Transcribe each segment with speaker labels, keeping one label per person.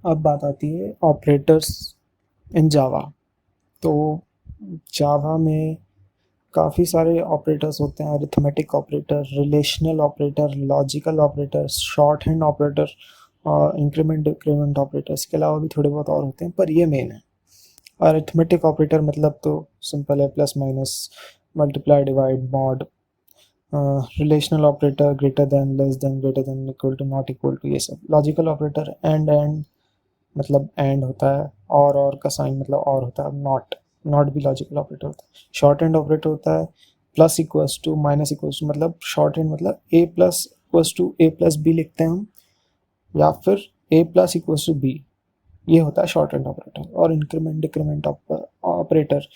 Speaker 1: अब बात आती है ऑपरेटर्स इन जावा। तो जावा में काफ़ी सारे ऑपरेटर्स होते हैं, arithmetic operator, relational operator, logical operator, short hand operator और इंक्रीमेंट डिक्रीमेंट ऑपरेटर। इसके अलावा भी थोड़े बहुत और होते हैं, पर ये मेन है। अरिथमेटिक ऑपरेटर मतलब तो सिंपल है, plus minus, multiply, divide, mod. Relational operator greater than, less than, greater than, equal to, not equal to, ये सब। लॉजिकल ऑपरेटर एंड मतलब एंड होता है, और का साइन मतलब और होता है, नॉट। नॉट भी लॉजिकल ऑपरेटर होता है। शॉर्ट हैंड ऑपरेटर होता है plus equals to, minus equals to, मतलब शॉर्ट हैंड मतलब a plus equals to a plus b लिखते हैं हम, या फिर ए प्लस इक्वल्स टू बी। ये होता है शॉर्ट हैंड ऑपरेटर। और increment decrement operator,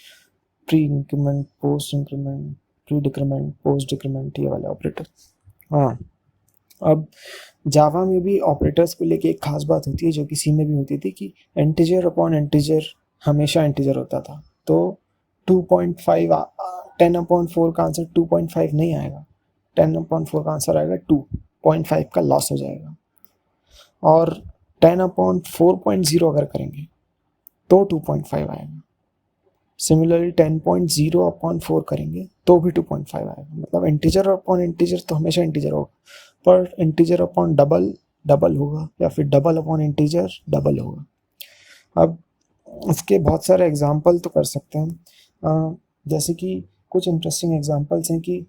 Speaker 1: pre increment, post increment, pre decrement, post decrement, ये वाले ऑपरेटर। हाँ, अब जावा में भी ऑपरेटर्स को लेके एक खास बात होती है जो कि सी में भी होती थी, कि इंटीजर अपॉन इंटीजर हमेशा इंटीजर होता था। तो 2.5 10/4 का आंसर 2.5 नहीं आएगा। 10/4 का आंसर आएगा 2.5 का लॉस हो जाएगा। और 10/4.0 अगर करेंगे तो 2.5 आएगा। सिमिलरली 10.0/4 करेंगे तो भी 2.5 आएगा। मतलब इंटीजर अपॉन इंटीजर तो हमेशा इंटीजर होगा, पर इंटीजर अपॉन डबल डबल होगा, या फिर डबल अपॉन इंटीजर डबल होगा। अब इसके बहुत सारे एग्जाम्पल तो कर सकते हैं, जैसे कि कुछ इंटरेस्टिंग एग्जाम्पल्स हैं कि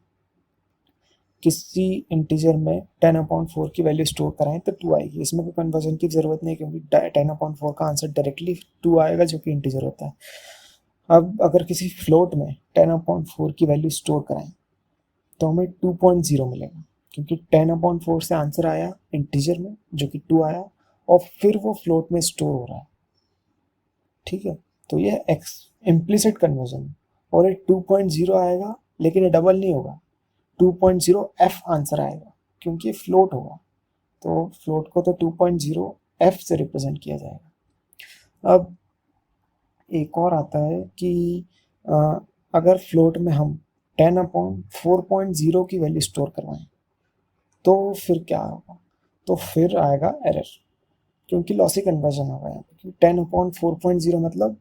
Speaker 1: किसी इंटीजर में 10/4 की वैल्यू स्टोर कराएं तो 2 आएगी। इसमें कोई कन्वर्जन की ज़रूरत नहीं, क्योंकि 10/4 का आंसर डायरेक्टली 2 आएगा, जो कि इंटीजर होता है। अब अगर किसी फ्लोट में 10/4 की वैल्यू स्टोर कराएं तो हमें 2.0 मिलेगा, क्योंकि 10/4 से आंसर आया इंटीजर में जो कि 2 आया, और फिर वो फ्लोट में स्टोर हो रहा है। ठीक है, तो ये इम्प्लिसिट कन्वर्जन है। और ये 2.0 आएगा, लेकिन ये डबल नहीं होगा। 2.0 एफ आंसर आएगा, क्योंकि ये फ्लोट होगा। तो फ्लोट को तो 2.0 एफ से रिप्रेजेंट किया जाएगा। अब एक और आता है कि अगर फ्लोट में हम 10/4.0 की वैल्यू स्टोर करवाएं तो फिर क्या होगा? तो फिर आएगा एरर, क्योंकि लॉसी कन्वर्जन होगा यहाँ पे। 10/4.0 मतलब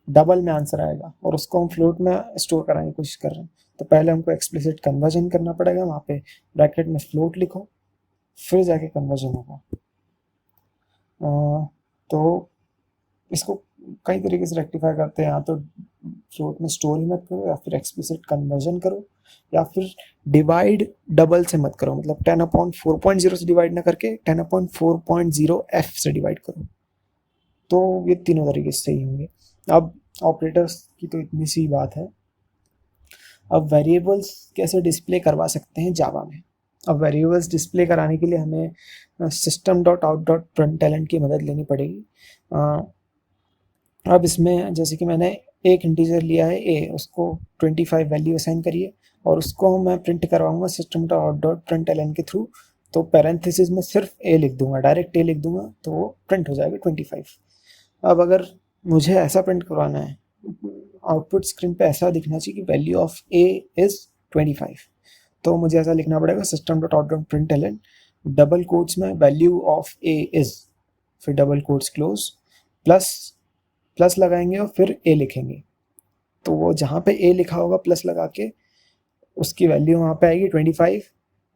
Speaker 1: डबल में आंसर आएगा, और उसको हम फ्लोट में स्टोर कराने की कोशिश कर रहे हैं। तो पहले हमको एक्सप्लिसिट कन्वर्जन करना पड़ेगा, वहाँ पे ब्रैकेट में फ्लोट लिखो, फिर जाके कन्वर्जन होगा। तो इसको कई तरीके से रेक्टिफाई करते हैं। या तो फ्लोट में स्टोर ही मत करो, या फिर एक्सप्लिसिट कन्वर्जन करो, या फिर डिवाइड डबल से मत करो। मतलब 10/4.0 से डिवाइड ना करके 10/4.0 एफ से डिवाइड करो। तो ये तीनों तरीके से सही होंगे। अब ऑपरेटर्स की तो इतनी सी बात है। अब वेरिएबल्स कैसे डिस्प्ले करवा सकते हैं जावा में? अब वेरिएबल्स डिस्प्ले कराने के लिए हमें system.out.println की मदद लेनी पड़ेगी। अब इसमें जैसे कि मैंने एक इंटीजर लिया है ए, उसको 25 वैल्यू असाइन करिए, और उसको मैं प्रिंट करवाऊंगा system.out.println के थ्रू। तो पैरेंथेसिस में सिर्फ ए लिख दूंगा, डायरेक्ट ए लिख दूंगा, तो वो प्रिंट हो जाएगा 25। अब अगर मुझे ऐसा प्रिंट करवाना है, आउटपुट स्क्रीन पे ऐसा दिखना चाहिए कि वैल्यू ऑफ ए इज 25, तो मुझे ऐसा लिखना पड़ेगा system.out.println डबल कोट्स में वैल्यू ऑफ ए इज, फिर double quotes close, plus plus लगाएंगे और फिर ए लिखेंगे। तो वो जहाँ पे ए लिखा होगा प्लस लगा के, उसकी वैल्यू वहाँ पे आएगी 25।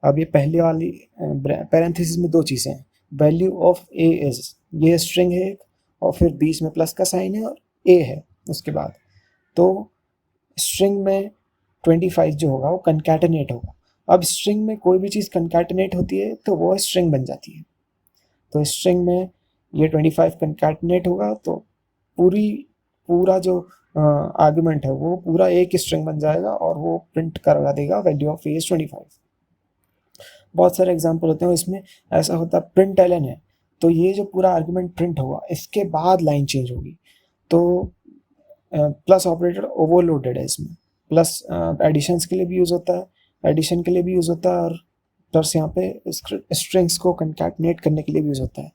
Speaker 1: अब ये पहले वाली पैरेंथेसिस में दो चीज़ें हैं, वैल्यू ऑफ ए इज, ये स्ट्रिंग है एक, और फिर बीच में प्लस का साइन है और ए है उसके बाद। तो स्ट्रिंग में 25 जो होगा वो कंकैटिनेट होगा। अब स्ट्रिंग में कोई भी चीज़ कंकैटिनेट होती है तो वो स्ट्रिंग बन जाती है। तो स्ट्रिंग में ये 25 कंकैटिनेट होगा, तो पूरी पूरा जो आर्गुमेंट है वो पूरा एक स्ट्रिंग बन जाएगा, और वो प्रिंट करवा देगा वैल्यू ऑफ ए इज 25। बहुत सारे एग्जांपल होते हैं इसमें। ऐसा होता है प्रिंट एलन है, तो ये जो पूरा आर्गुमेंट प्रिंट होगा इसके बाद लाइन चेंज होगी। तो प्लस ऑपरेटर ओवरलोडेड है इसमें। प्लस एडिशंस के लिए भी यूज़ होता है, एडिशन के लिए भी यूज़ होता है, और प्लस यहाँ पे स्ट्रिंग्स को कंकैटिनेट करने के लिए भी यूज़ होता है।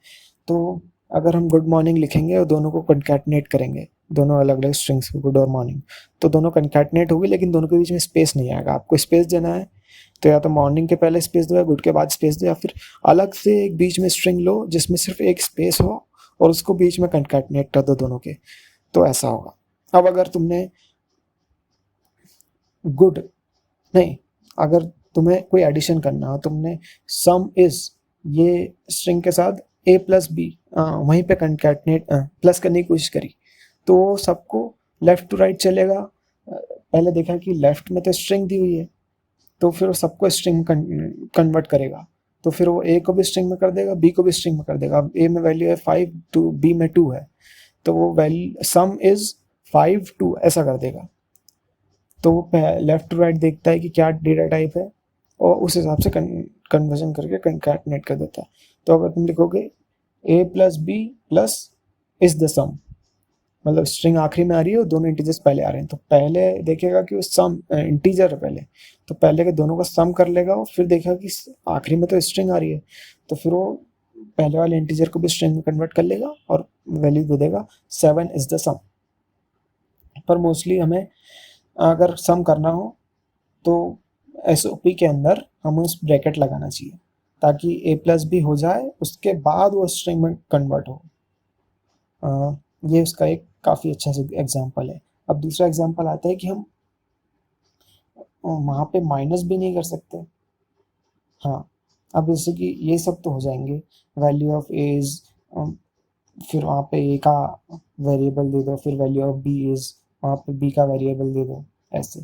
Speaker 1: तो अगर हम गुड मॉर्निंग लिखेंगे और दोनों को कंकैटिनेट करेंगे, दोनों अलग अलग स्ट्रिंग्स को, गुड और मॉर्निंग, तो दोनों कंकैटिनेट होगी, लेकिन दोनों के बीच में स्पेस नहीं आएगा। आपको स्पेस देना है तो या तो मॉर्निंग के पहले स्पेस दो, या गुड के बाद स्पेस दो, या फिर अलग से एक बीच में स्ट्रिंग लो जिसमें सिर्फ एक स्पेस हो और उसको बीच में कंकैटिनेट कर दो दोनों के, तो ऐसा होगा। अब अगर तुमने गुड नहीं, अगर तुम्हें कोई एडिशन करना हो, तुमने सम इज ये स्ट्रिंग के साथ a प्लस बी वहीं पे कंकैटिनेट प्लस करने की कोशिश करी, तो सबको लेफ्ट टू राइट चलेगा। पहले देखा कि लेफ्ट में तो स्ट्रिंग दी हुई है, तो फिर वो सबको स्ट्रिंग कन्वर्ट करेगा, तो फिर वो ए को भी स्ट्रिंग में कर देगा, बी को भी स्ट्रिंग में कर देगा। अब ए में वैल्यू है 5, टू बी में 2 है, तो वो वैल्यू सम इज 5 2 ऐसा कर देगा। तो वो लेफ्ट टू राइट देखता है कि क्या डेटा टाइप है और उस हिसाब से कन्वर्जन करके कंकैटिनेट कर देता है। तो अगर तुम लिखोगे a plus b plus is the sum, मतलब स्ट्रिंग आखिरी में आ रही है और दोनों इंटीजर्स पहले आ रहे हैं, तो पहले देखेगा कि वो सम इंटीजर है पहले, तो पहले के दोनों का सम कर लेगा और फिर देखेगा कि आखिरी में तो स्ट्रिंग आ रही है, तो फिर वो पहले वाले इंटीजर को भी स्ट्रिंग में कन्वर्ट कर लेगा और वैल्यू दे देगा 7 इज द सम। पर मोस्टली हमें अगर सम करना हो तो एसओपी के अंदर हमें उस ब्रैकेट लगाना चाहिए ताकि ए प्लस बी हो जाए, उसके बाद वो स्ट्रिंग में कन्वर्ट हो। ये उसका एक काफ़ी अच्छा एग्जांपल है। अब दूसरा एग्जांपल आता है कि हम वहाँ पे माइनस भी नहीं कर सकते। हाँ, अब जैसे कि ये सब तो हो जाएंगे, वैल्यू ऑफ ए इज, फिर वहाँ पे ए का वेरिएबल दे दो, फिर वैल्यू ऑफ बी इज, वहाँ पे बी का वेरिएबल दे दो, ऐसे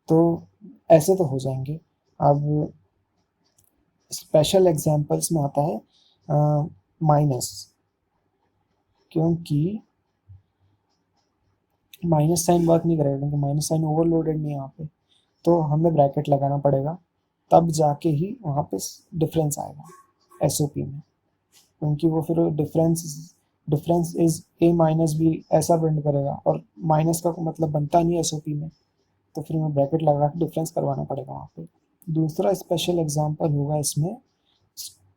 Speaker 1: तो ऐसे तो हो जाएंगे। अब स्पेशल एग्जांपल्स में आता है माइनस, क्योंकि माइनस साइन वर्क नहीं करेगा, क्योंकि माइनस साइन ओवरलोडेड नहीं है यहाँ पे, तो हमें ब्रैकेट लगाना पड़ेगा, तब जाके ही वहाँ पे डिफरेंस आएगा एसओपी में, क्योंकि वो फिर difference is A minus B ऐसा प्रिंट करेगा और माइनस का मतलब बनता नहीं है एसओपी में, तो फिर हमें ब्रैकेट लगा के डिफरेंस करवाना पड़ेगा वहाँ पे। दूसरा स्पेशल एग्जांपल होगा इसमें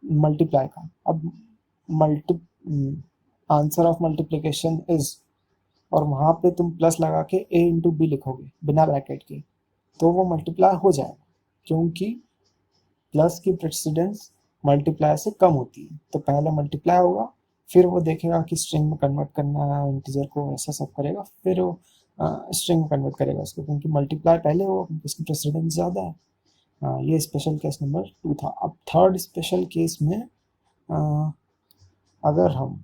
Speaker 1: मल्टीप्लाई का। अब multi answer of multiplication is, और वहाँ पे तुम प्लस लगा के ए इंटू बी लिखोगे बिना ब्रैकेट के, तो वो मल्टीप्लाई हो जाएगा, क्योंकि प्लस की प्रेसिडेंस मल्टीप्लाई से कम होती है। तो पहले मल्टीप्लाई होगा, फिर वो देखेगा कि स्ट्रिंग में कन्वर्ट करना है इंटीजर को, ऐसा सब करेगा, फिर वो स्ट्रिंग में कन्वर्ट करेगा उसको, क्योंकि मल्टीप्लाई पहले होगा क्योंकि उसकी प्रेसिडेंस ज़्यादा है। ये स्पेशल केस नंबर 2 था। अब थर्ड स्पेशल केस में अगर हम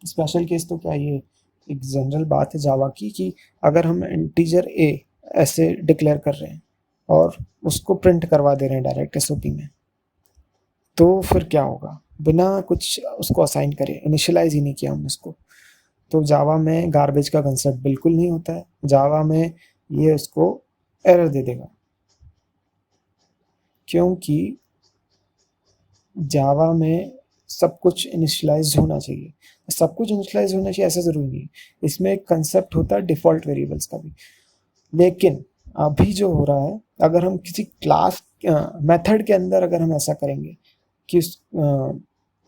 Speaker 1: स्पेशल केस, तो क्या ये एक जनरल बात है जावा की कि अगर हम इंटीजर ए ऐसे डिक्लेयर कर रहे हैं और उसको प्रिंट करवा दे रहे हैं डायरेक्ट एसओपी में, तो फिर क्या होगा, बिना कुछ उसको असाइन करे, इनिशियलाइज ही नहीं किया हमने उसको, तो जावा में गार्बेज का कंसेप्ट बिल्कुल नहीं होता है। जावा में ये उसको एरर दे देगा, क्योंकि जावा में सब कुछ इनिशियलाइज होना चाहिए। सब कुछ इनिशियलाइज होना चाहिए ऐसा ज़रूरी नहीं है, इसमें एक कंसेप्ट होता है डिफ़ॉल्ट वेरिएबल्स का भी। लेकिन अभी जो हो रहा है, अगर हम किसी क्लास मेथड के अंदर अगर हम ऐसा करेंगे कि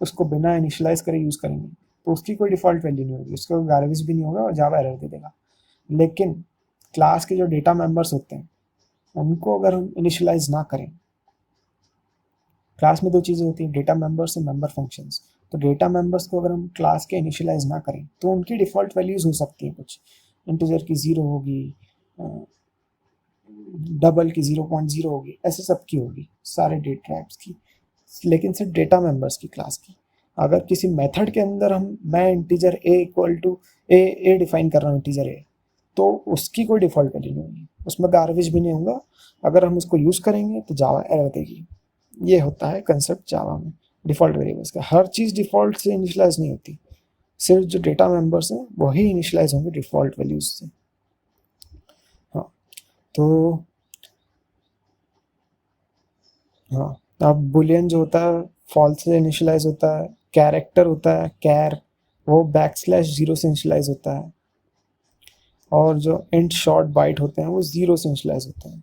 Speaker 1: उसको बिना इनिशियलाइज करे यूज़ करेंगे, तो उसकी कोई डिफ़ॉल्ट वैल्यू नहीं होगी, उसका गार्बेज भी नहीं होगा और जावा एरर दे देगा। लेकिन क्लास के जो डेटा मेंबर्स होते हैं उनको अगर हम इनिशियलाइज ना करें, क्लास में दो चीज़ें होती हैं, डेटा मेंबर्स और मेंबर फंक्शंस। तो डेटा मेंबर्स को अगर हम क्लास के इनिशियलाइज ना करें तो उनकी डिफ़ॉल्ट वैल्यूज़ हो सकती हैं, कुछ इंटीजर की 0 होगी, डबल की 0.0 होगी, ऐसे सब की होगी, सारे डेटा टाइप्स की, लेकिन सिर्फ डेटा मेंबर्स की क्लास की। अगर किसी मेथड के अंदर मैं integer A equal to A define कर रहा हूँ इंटीजर ए, तो उसकी कोई डिफ़ॉल्ट वैल्यू नहीं होगी, उसमें गार्बेज भी नहीं होगा, अगर हम उसको यूज़ करेंगे तो जावा एरर देगी। ये होता है कंसेप्ट जावा में डिफ़ॉल्ट वेरिएबल्स का। हर चीज़ डिफ़ॉल्ट से इनिशियलाइज नहीं होती, सिर्फ जो डेटा मेंबर्स हैं वही इनिशियलाइज होंगे डिफ़ॉल्ट वैल्यूज से। हाँ, तो हाँ, अब बुलियन जो होता है फॉल्स से इनिशियलाइज होता है, कैरेक्टर होता है कैर, वो /0 से इनिशियलाइज होता है, और जो इंट शॉर्ट बाइट होते हैं वो 0 से इनिशियलाइज होते हैं,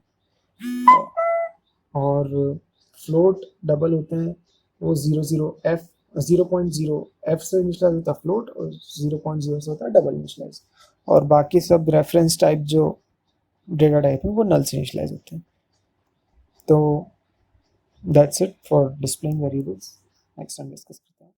Speaker 1: और फ्लोट डबल होते हैं वो 0.0 एफ से इनिशियलाइज होता है फ्लोट, और 0.0 से होता है डबल इनिशियलाइज, और बाकी सब रेफरेंस टाइप जो डेटा टाइप है वो नल से इनिशियलाइज होते हैं। तो that's it for displaying variables. Next time discuss करते हैं।